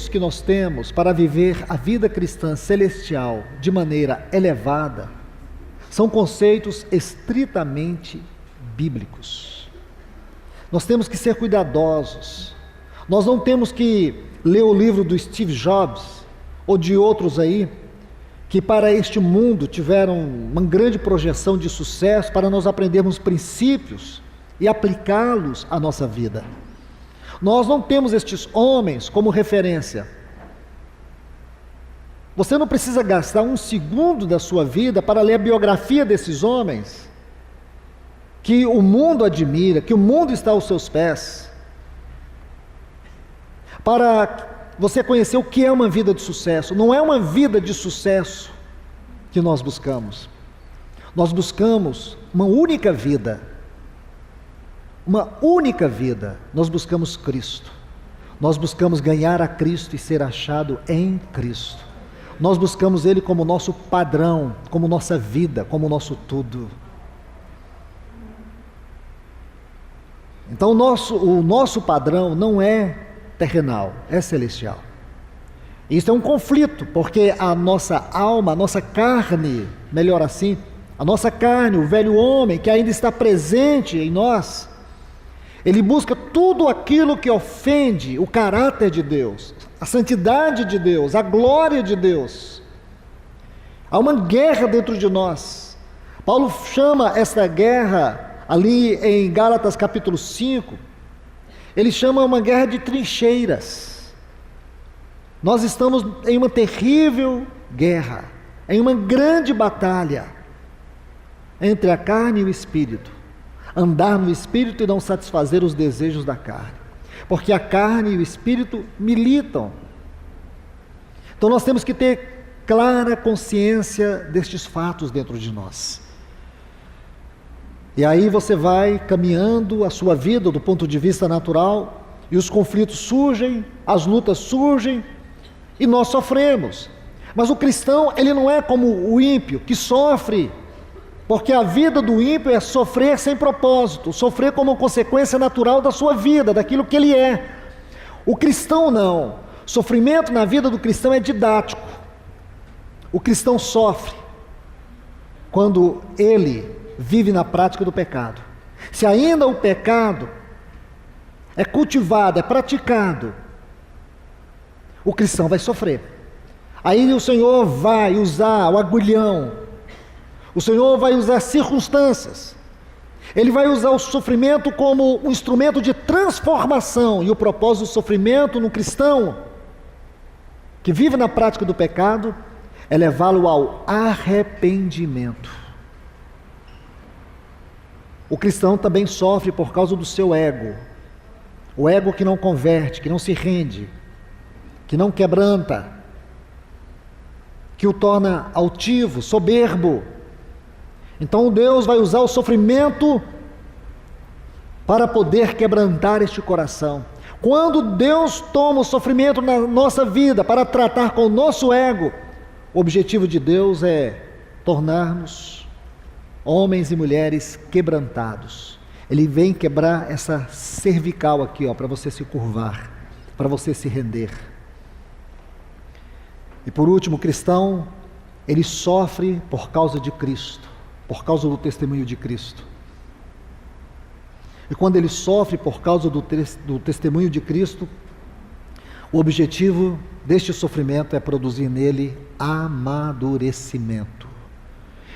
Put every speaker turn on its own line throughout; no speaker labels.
que nós temos para viver a vida cristã celestial de maneira elevada são conceitos estritamente bíblicos. Nós temos que ser cuidadosos. Nós não temos que ler o livro do Steve Jobs ou de outros aí que para este mundo tiveram uma grande projeção de sucesso para nós aprendermos princípios e aplicá-los à nossa vida. Nós não temos estes homens como referência. Você não precisa gastar um segundo da sua vida para ler a biografia desses homens que o mundo admira, que o mundo está aos seus pés, para você conhecer o que é uma vida de sucesso. Não é uma vida de sucesso que nós buscamos. Nós buscamos uma única vida. Uma única vida. Nós buscamos Cristo. Nós buscamos ganhar a Cristo e ser achado em Cristo. Nós buscamos Ele como nosso padrão, como nossa vida, como nosso tudo. Então o nosso padrão não é terrenal, é celestial. Isso é um conflito, porque a nossa alma, a nossa carne, melhor assim, a nossa carne, o velho homem que ainda está presente em nós, ele busca tudo aquilo que ofende o caráter de Deus, a santidade de Deus, a glória de Deus. Há uma guerra dentro de nós. Paulo chama essa guerra, ali em Gálatas capítulo 5, ele chama uma guerra de trincheiras. Nós estamos em uma terrível guerra, em uma grande batalha entre a carne e o espírito. Andar no espírito e não satisfazer os desejos da carne, porque a carne e o espírito militam. Então nós temos que ter clara consciência destes fatos dentro de nós. E aí você vai caminhando a sua vida do ponto de vista natural, e os conflitos surgem, as lutas surgem, e nós sofremos. Mas o cristão, ele não é como o ímpio, que sofre, porque a vida do ímpio é sofrer sem propósito, sofrer como consequência natural da sua vida, daquilo que ele é. O cristão não. Sofrimento na vida do cristão é didático. O cristão sofre quando ele vive na prática do pecado. Se ainda o pecado é cultivado, é praticado, o cristão vai sofrer. Aí o Senhor vai usar o agulhão, o Senhor vai usar circunstâncias, Ele vai usar o sofrimento como um instrumento de transformação. E o propósito do sofrimento no cristão que vive na prática do pecado é levá-lo ao arrependimento. O cristão também sofre por causa do seu ego. O ego que não converte, que não se rende, que não quebranta, que o torna altivo, soberbo. Então Deus vai usar o sofrimento para poder quebrantar este coração. Quando Deus toma o sofrimento na nossa vida para tratar com o nosso ego, o objetivo de Deus é tornar-nos homens e mulheres quebrantados. Ele vem quebrar essa cervical aqui, para você se curvar, para você se render. E por último, o cristão, ele sofre por causa de Cristo, por causa do testemunho de Cristo. E quando ele sofre por causa do testemunho de Cristo, o objetivo deste sofrimento é produzir nele amadurecimento.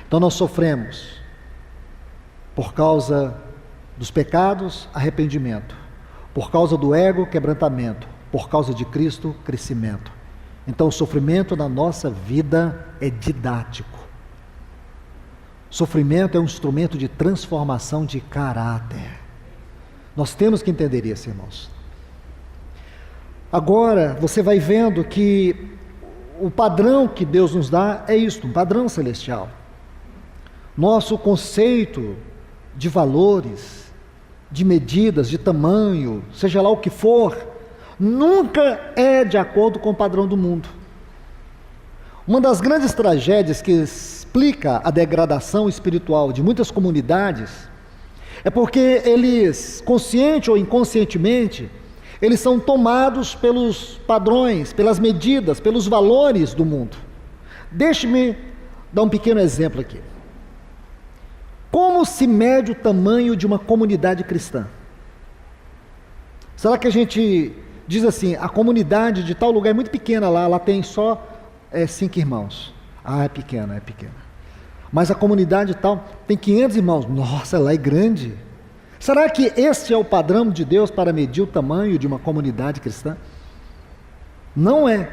Então nós sofremos por causa dos pecados, arrependimento. Por causa do ego, quebrantamento. Por causa de Cristo, crescimento. Então o sofrimento na nossa vida é didático. Sofrimento é um instrumento de transformação de caráter. Nós temos que entender isso, irmãos. Agora, você vai vendo que o padrão que Deus nos dá é isto, um padrão celestial. Nosso conceito de valores, de medidas, de tamanho, seja lá o que for, nunca é de acordo com o padrão do mundo. Uma das grandes tragédias que explica a degradação espiritual de muitas comunidades é porque eles, consciente ou inconscientemente, eles são tomados pelos padrões, pelas medidas, pelos valores do mundo. Deixe-me dar um pequeno exemplo aqui. Como se mede o tamanho de uma comunidade cristã? Será que a gente diz assim, a comunidade de tal lugar é muito pequena lá tem só 5 irmãos. Ah, é pequena. Mas a comunidade tal tem 500 irmãos. Nossa, lá é grande. Será que esse é o padrão de Deus para medir o tamanho de uma comunidade cristã? Não é.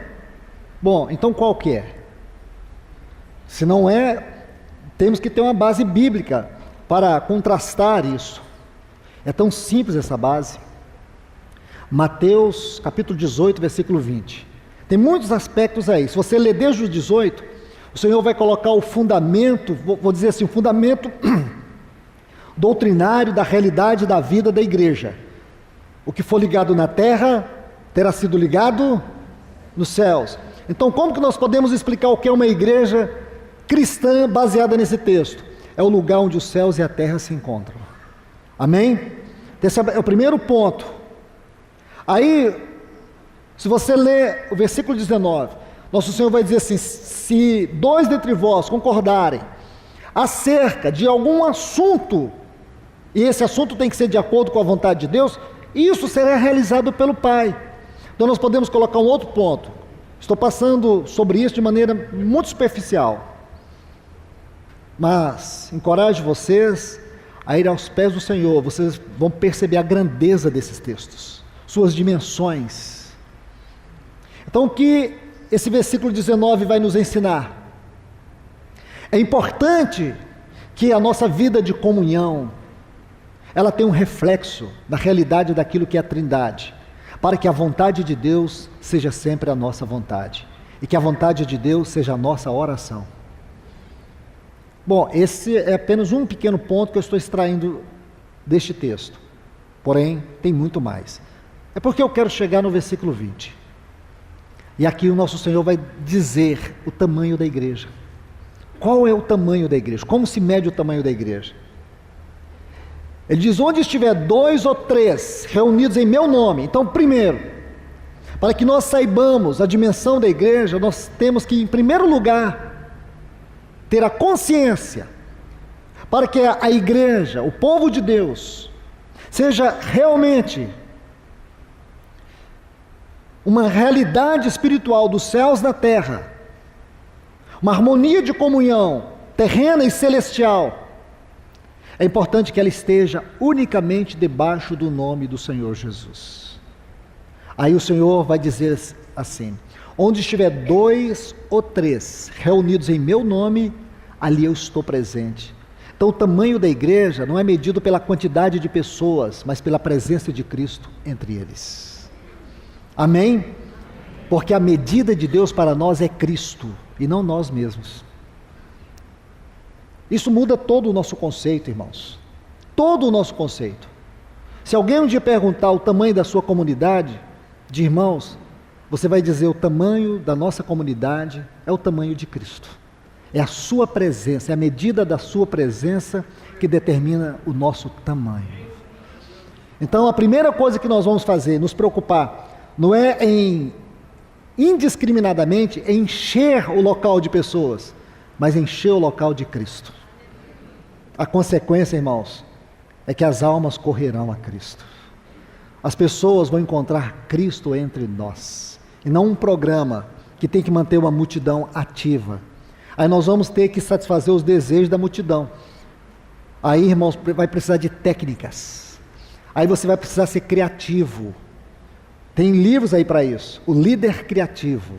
Bom, então qual que é? Se não é, temos que ter uma base bíblica para contrastar isso. É tão simples essa base. Mateus capítulo 18, versículo 20. Tem muitos aspectos aí. Se você ler desde o 18, o Senhor vai colocar o fundamento, vou dizer assim, o fundamento doutrinário da realidade da vida da igreja. O que for ligado na terra, terá sido ligado nos céus. Então, como que nós podemos explicar o que é uma igreja cristã baseada nesse texto? É o lugar onde os céus e a terra se encontram. Amém? Esse é o primeiro ponto. Aí, se você ler o versículo 19, nosso Senhor vai dizer assim, se 2 dentre vós concordarem acerca de algum assunto, e esse assunto tem que ser de acordo com a vontade de Deus, isso será realizado pelo Pai. Então nós podemos colocar um outro ponto. Estou passando sobre isso de maneira muito superficial, mas encorajo vocês a ir aos pés do Senhor. Vocês vão perceber a grandeza desses textos, suas dimensões. Então o que esse versículo 19 vai nos ensinar? É importante que a nossa vida de comunhão, ela tenha um reflexo da realidade daquilo que é a Trindade, para que a vontade de Deus seja sempre a nossa vontade, e que a vontade de Deus seja a nossa oração. Bom, esse é apenas um pequeno ponto que eu estou extraindo deste texto, porém tem muito mais. É porque eu quero chegar no versículo 20, e aqui o nosso Senhor vai dizer o tamanho da igreja. Qual é o tamanho da igreja? Como se mede o tamanho da igreja? Ele diz, onde estiver 2 ou 3 reunidos em meu nome. Então, primeiro, para que nós saibamos a dimensão da igreja, nós temos que, em primeiro lugar, ter a consciência, para que a igreja, o povo de Deus, seja realmente uma realidade espiritual dos céus na terra, uma harmonia de comunhão terrena e celestial. É importante que ela esteja unicamente debaixo do nome do Senhor Jesus. Aí o Senhor vai dizer assim, onde estiver 2 ou 3 reunidos em meu nome, ali eu estou presente. Então o tamanho da igreja não é medido pela quantidade de pessoas, mas pela presença de Cristo entre eles. Amém? Porque a medida de Deus para nós é Cristo, e não nós mesmos. Isso muda todo o nosso conceito, irmãos. Todo o nosso conceito. Se alguém um dia perguntar o tamanho da sua comunidade de irmãos, você vai dizer, o tamanho da nossa comunidade é o tamanho de Cristo. É a sua presença, é a medida da sua presença que determina o nosso tamanho. Então a primeira coisa que nós vamos fazer, nos preocupar, não é em indiscriminadamente encher o local de pessoas, mas encher o local de Cristo. A consequência, irmãos, é que as almas correrão a Cristo. As pessoas vão encontrar Cristo entre nós, e não um programa que tem que manter uma multidão ativa. Aí nós vamos ter que satisfazer os desejos da multidão. Aí, irmãos, vai precisar de técnicas. Aí você vai precisar ser criativo. Tem livros aí para isso. O líder criativo.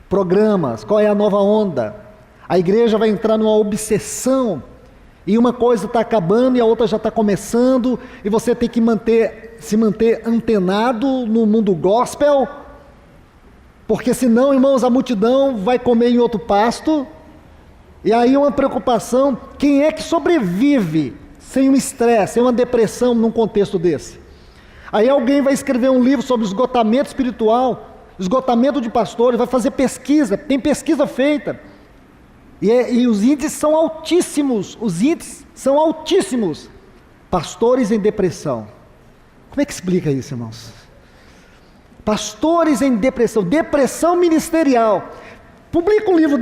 Programas, qual é a nova onda? A igreja vai entrar numa obsessão, e uma coisa está acabando e a outra já está começando, e você tem que se manter antenado no mundo gospel, porque senão, irmãos, a multidão vai comer em outro pasto. E aí uma preocupação, quem é que sobrevive sem um estresse, sem uma depressão num contexto desse? Aí alguém vai escrever um livro sobre esgotamento espiritual, esgotamento de pastores, vai fazer pesquisa, tem pesquisa feita, e os índices são altíssimos, pastores em depressão. Como é que explica isso, irmãos? Pastores em depressão, depressão ministerial. Publica um livro